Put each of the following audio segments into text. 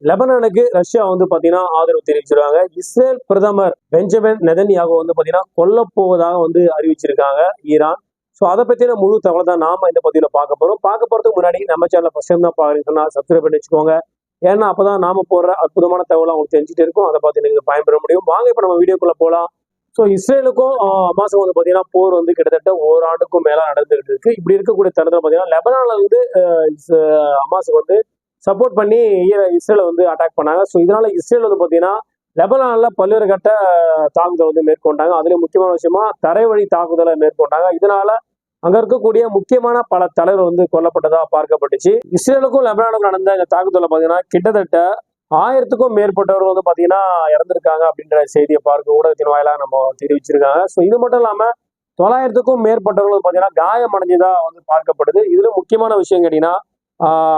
லெபனானுக்கு Russia வந்து பாத்தீங்கன்னா ஆதரவு தெரிவிச்சிருக்காங்க. இஸ்ரேல் பிரதமர் பெஞ்சமின் நெதன்யாகு வந்து பாத்தீங்கன்னா கொல்லப் போவதாக வந்து அறிவிச்சிருக்காங்க ஈரான். ஸோ அதை பத்தின முழு தகவல் தான் நாம இந்த பதிவுல பார்க்க போறோம். பார்க்க போறதுக்கு முன்னாடி நம்ம சேனல் ஃபர்ஸ்ட் டைம் தான் பாக்குறீங்கன்னா சப்ஸ்கிரைப் பண்ணி வச்சுக்கோங்க. ஏன்னா அப்பதான் நாம போடுற அற்புதமான தகவல் உங்களுக்கு தெரிஞ்சுட்டு இருக்கும். அதை பார்த்து நீங்க பயன்பெற முடியும். வாங்க இப்ப நம்ம வீடியோக்குள்ள போலாம். ஸோ இஸ்ரேலுக்கும் ஹமாஸுக்கும் வந்து பாத்தீங்கன்னா போர் வந்து கிட்டத்தட்ட ஓராண்டுக்கும் மேல நடந்துகிட்டு இருக்கு. இப்படி இருக்கக்கூடிய தருணத்துல பாத்தீங்கன்னா லெபனான்ல இருந்து ஹமாஸுக்கு வந்து சப்போர்ட் பண்ணி இஸ்ரேலை வந்து அட்டாக் பண்ணாங்க. ஸோ இதனால இஸ்ரேல் வந்து பாத்தீங்கன்னா லெபனான்ல பல்வேறு கட்ட தாக்குதல் வந்து மேற்கொண்டாங்க. அதுல முக்கியமான விஷயமா தரை வழி தாக்குதலை மேற்கொண்டாங்க. இதனால அங்க இருக்கக்கூடிய முக்கியமான பல தலைவர் வந்து கொல்லப்பட்டதா பார்க்கப்பட்டுச்சு. இஸ்ரேலுக்கும் லெபனானுக்கும் நடந்த இந்த தாக்குதல பாத்தீங்கன்னா கிட்டத்தட்ட 1000க்கும் மேற்பட்டவர்கள் வந்து பாத்தீங்கன்னா இறந்திருக்காங்க அப்படின்ற செய்தியை பார்க்க ஊடகத்தின் வாயிலாக நம்ம தெரிவிச்சிருக்காங்க. ஸோ இது மட்டும் இல்லாம 900க்கும் மேற்பட்டவர்கள் பாத்தீங்கன்னா காயம் அடைஞ்சதா வந்து பார்க்கப்படுது. இதுல முக்கியமான விஷயம் கேட்டீங்கன்னா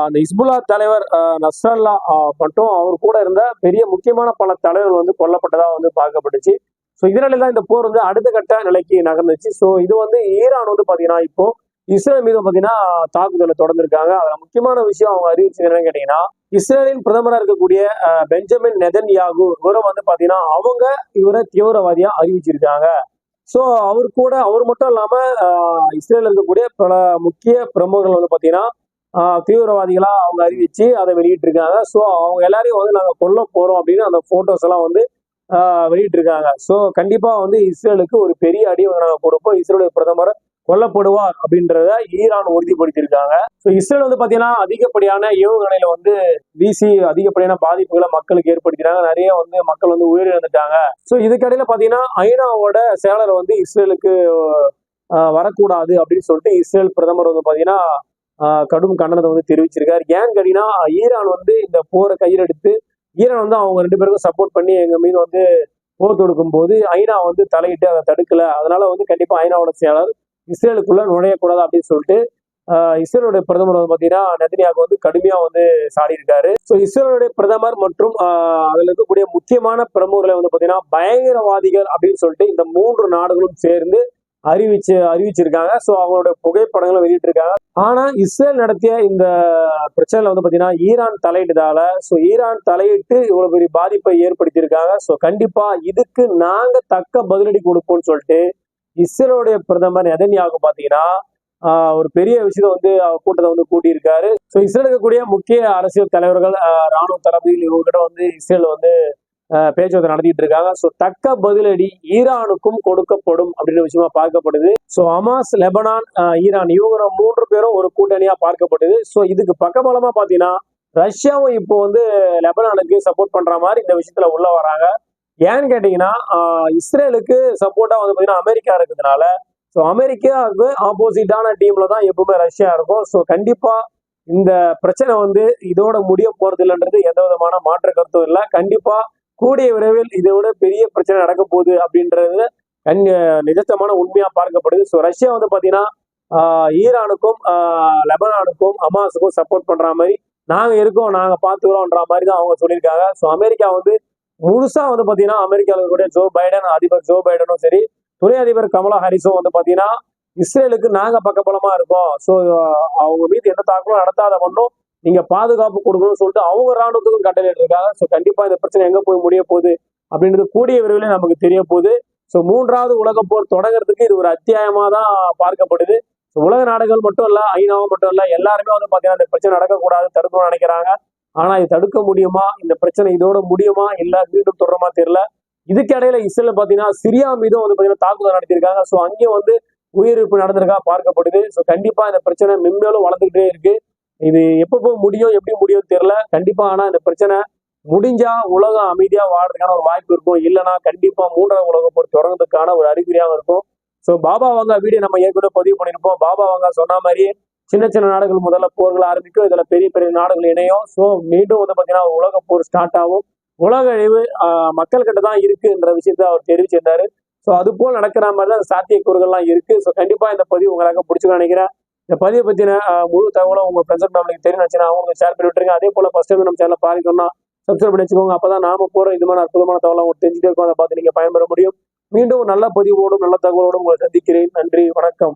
அந்த இஸ்புல்லா தலைவர் நஸ்ரல்லா மட்டும் அவர் கூட இருந்த பெரிய முக்கியமான பல தலைவர்கள் வந்து கொல்லப்பட்டதா வந்து பார்க்கப்பட்டுச்சு. ஸோ இதனால தான் இந்த போர் வந்து அடுத்த கட்ட நிலைக்கு நகர்ந்துச்சு. ஸோ இது வந்து ஈரான் வந்து பாத்தீங்கன்னா இப்போ இஸ்ரேல் மீது பாத்தீங்கன்னா தாக்குதலை தொடர்ந்துருக்காங்க. அதுல முக்கியமான விஷயம் அவங்க அறிவிச்சது என்னன்னு கேட்டீங்கன்னா இஸ்ரேலின் பிரதமராக இருக்கக்கூடிய பெஞ்சமின் நெதன்யாகு இவரை வந்து பாத்தீங்கன்னா அவங்க இவரை தீவிரவாதியா அறிவிச்சிருக்காங்க. ஸோ அவர் மட்டும் இல்லாம இஸ்ரேல் இருக்கக்கூடிய பல முக்கிய பிரமுகர்கள் வந்து பாத்தீங்கன்னா தீவிரவாதிகளா அவங்க அறிவிச்சு அதை வெளியிட்டு இருக்காங்க. ஸோ அவங்க எல்லாரையும் வந்து நாங்க கொல்ல போறோம் அப்படின்னு அந்த போட்டோஸ் எல்லாம் வந்து வெளியிட்டு இருக்காங்க. ஸோ கண்டிப்பா வந்து இஸ்ரேலுக்கு ஒரு பெரிய அடி வந்து நாங்க கொடுப்போம், இஸ்ரேலுடைய பிரதமர் கொல்லப்படுவார் அப்படின்றத ஈரான் உறுதிப்படுத்தியிருக்காங்க. ஸோ இஸ்ரேல் வந்து பாத்தீங்கன்னா அதிகப்படியான ஏவுகணையில வந்து வீசி அதிகப்படியான பாதிப்புகளை மக்களுக்கு ஏற்படுத்தினாங்க. நிறைய வந்து மக்கள் வந்து உயிரிழந்துட்டாங்க. ஸோ இதுக்கடையில பாத்தீங்கன்னா ஐநாவோட செயலர் வந்து இஸ்ரேலுக்கு வரக்கூடாது அப்படின்னு சொல்லிட்டு இஸ்ரேல் பிரதமர் வந்து பாத்தீங்கன்னா கடும் கண்டனத்தை வந்து தெரிவிச்சிருக்காரு. ஏன்னு கேட்டீங்கன்னா ஈரான் வந்து இந்த போரை கையில் எடுத்து ஈரான் வந்து அவங்க 2 பேருக்கும் சப்போர்ட் பண்ணி எங்க மீது வந்து போர் தொடுக்கும் போது ஐநா வந்து தலையிட்டு அதை தடுக்கல. அதனால வந்து கண்டிப்பா ஐநாவோட செயலர் இஸ்ரேலுக்குள்ள நுழையக்கூடாது அப்படின்னு சொல்லிட்டு இஸ்ரேலுடைய பிரதமர் வந்து பாத்தீங்கன்னா நெதன்யாகு வந்து கடுமையா வந்து சாடி இருக்காரு. ஸோ இஸ்ரேலுடைய பிரதமர் மற்றும் அதுல இருக்கக்கூடிய முக்கியமான பிரமுகர்களை வந்து பாத்தீங்கன்னா பயங்கரவாதிகள் அப்படின்னு சொல்லிட்டு இந்த 3 நாடுகளும் சேர்ந்து அறிவிச்சிருக்காங்க. ஸோ அவங்களோட புகைப்படங்களை வெளியிட்டிருக்காங்க. ஆனா இஸ்ரேல் நடத்திய இந்த பிரச்சனைல வந்து பாத்தீங்கன்னா ஈரான் தலையிட்டதால ஈரான் தலையிட்டு இவ்வளவு பெரிய பாதிப்பை ஏற்படுத்தியிருக்காங்க. ஸோ கண்டிப்பா இதுக்கு நாங்க தக்க பதிலடி கொடுப்போம்னு சொல்லிட்டு இஸ்ரேலுடைய பிரதமர் நெதன்யாகு பாத்தீங்கன்னா ஒரு பெரிய விஷயத்த வந்து கூட்டத்தை வந்து கூட்டியிருக்காரு. ஸோ இஸ்ரேல் இருக்கக்கூடிய முக்கிய அரசியல் தலைவர்கள் ராணுவ தளபதிகள் இவங்ககிட்ட வந்து இஸ்ரேல் வந்து பேச்சுவார்த்தை நடத்திட்டு இருக்காங்க. ஸோ தக்க பதிலடி ஈரானுக்கும் கொடுக்கப்படும் அப்படின்ற விஷயமா பார்க்கப்படுது. ஸோ ஹமாஸ், லெபனான், ஈரான் இவங்க 3 பேரும் ஒரு கூட்டணியா பார்க்கப்படுது. ஸோ இதுக்கு பக்கபலமா பாத்தீங்கன்னா ரஷ்யாவும் இப்போ வந்து லெபனானுக்கு சப்போர்ட் பண்ற மாதிரி இந்த விஷயத்துல உள்ள வராங்க. ஏன்னு கேட்டீங்கன்னா இஸ்ரேலுக்கு சப்போர்ட்டா வந்து பாத்தீங்கன்னா அமெரிக்கா இருக்கிறதுனால ஸோ அமெரிக்காவுக்கு ஆப்போசிட்டான டீம்ல தான் எப்பவுமே ரஷ்யா இருக்கும். ஸோ கண்டிப்பா இந்த பிரச்சனை வந்து இதோட முடிய போறது இல்லைன்றது எந்த விதமான மாற்று கருத்தும் இல்லை. கண்டிப்பா கூடிய விரைவில் இதை விட பெரிய பிரச்சனை நடக்க போகுது அப்படின்றது நிஜத்தமான உண்மையா பார்க்கப்படுது. ஸோ ரஷ்யா வந்து பாத்தீங்கன்னா ஈரானுக்கும் லெபனானுக்கும் ஹமாஸுக்கும் சப்போர்ட் பண்ற மாதிரி நாங்க இருக்கோம், நாங்க பாத்துக்கிறோம்ன்ற மாதிரி தான் அவங்க சொல்லியிருக்காங்க. ஸோ அமெரிக்கா வந்து முழுசா வந்து பாத்தீங்கன்னா அமெரிக்காவில் இருக்கக்கூடிய அதிபர் ஜோ பைடனும் சரி, துணை அதிபர் கமலா ஹாரிஸும் வந்து பாத்தீங்கன்னா இஸ்ரேலுக்கு நாங்க பக்கபலமா இருக்கோம், ஸோ அவங்க மீது எந்த தாக்குதலும் நடத்தாத பண்ணோம், நீங்க பாதுகாப்பு கொடுக்கணும்னு சொல்லிட்டு அவங்க ராணுவத்துக்கும் கட்டளையிட்டு இருக்காங்க. ஸோ கண்டிப்பா இந்த பிரச்சனை எங்க போய் முடிய போகுது அப்படின்றது கூடிய விரைவில் நமக்கு தெரிய போகுது. ஸோ 3வது உலக போர் தொடங்குறதுக்கு இது ஒரு அத்தியாயமா தான் பார்க்கப்படுது. உலக நாடுகள் மட்டும் இல்ல, ஐநாவும் மட்டும் இல்ல, எல்லாருமே வந்து பாத்தீங்கன்னா இந்த பிரச்சனை நடக்கக்கூடாது தடுக்கணும்னு நினைக்கிறாங்க. ஆனா இது தடுக்க முடியுமா, இந்த பிரச்சனை இதோட முடியுமா இல்ல மீண்டும் தொடருமா தெரியல. இதுக்கு இடையில இஸ்ரேல் பாத்தீங்கன்னா சிரியா மீதும் வந்து பாத்தீங்கன்னா தாக்குதல் நடத்திருக்காங்க. ஸோ அங்கேயும் வந்து உயிரிழப்பு நடந்திருக்கா பார்க்கப்படுது. ஸோ கண்டிப்பா இந்த பிரச்சனை மென்மேலும் வளர்ந்துகிட்டே இருக்கு. இது எப்போ முடியும், எப்படி முடியும் தெரியல. கண்டிப்பா ஆனா இந்த பிரச்சனை முடிஞ்சா உலகம் அமைதியா வாழ்றதுக்கான ஒரு வாய்ப்பு இருக்கும். இல்லைன்னா கண்டிப்பா 3வது உலக போர் தொடர்றதுக்கான ஒரு அறிகுறியாகவும் இருக்கும். ஸோ பாபா வங்கா வீடியோ நம்ம ஏற்கனவே பதிவு பண்ணியிருப்போம். பாபா வங்கா சொன்ன மாதிரி சின்ன சின்ன நாடுகள் முதல்ல போர்கள் ஆரம்பிக்கும், இதுல பெரிய பெரிய நாடுகள் இணையும். ஸோ மீண்டும் வந்து பாத்தீங்கன்னா உலக போர் ஸ்டார்ட் ஆகும். உலக அழிவு மக்கள் கிட்ட தான் இருக்குன்ற விஷயத்த அவர் தெரிவிச்சிருந்தாரு. ஸோ அது போல் நடக்கிற மாதிரி தான் சாத்தியக்கூறுகள்லாம் இருக்கு. ஸோ கண்டிப்பா இந்த பதிவு உங்களுக்கு பிடிச்சுன்னு நினைக்கிறேன். இந்த பதிவை பத்தின முழு தகவலும் உங்க ஃப்ரெண்ட்ஸ் நம்மளுக்கு தெரியும் அவங்க ஷேர் பண்ணி விட்டுருங்க. அதே போல ஃபர்ஸ்ட் டைம் நம்ம சேனலை பாருங்கன்னா சப்ஸ்கிரைப் பண்ணி வச்சுக்கோங்க. அப்பதான் நாம போற இது மாதிரி அற்புதமான தகவல் உங்களுக்கு தெரிஞ்சுட்டே இருக்கும். அதை பார்த்து நீங்க பயன்பெற முடியும். மீண்டும் நல்ல பதிவோடும் நல்ல தகவலோடும் உங்களை சந்திக்கிறேன். நன்றி, வணக்கம்.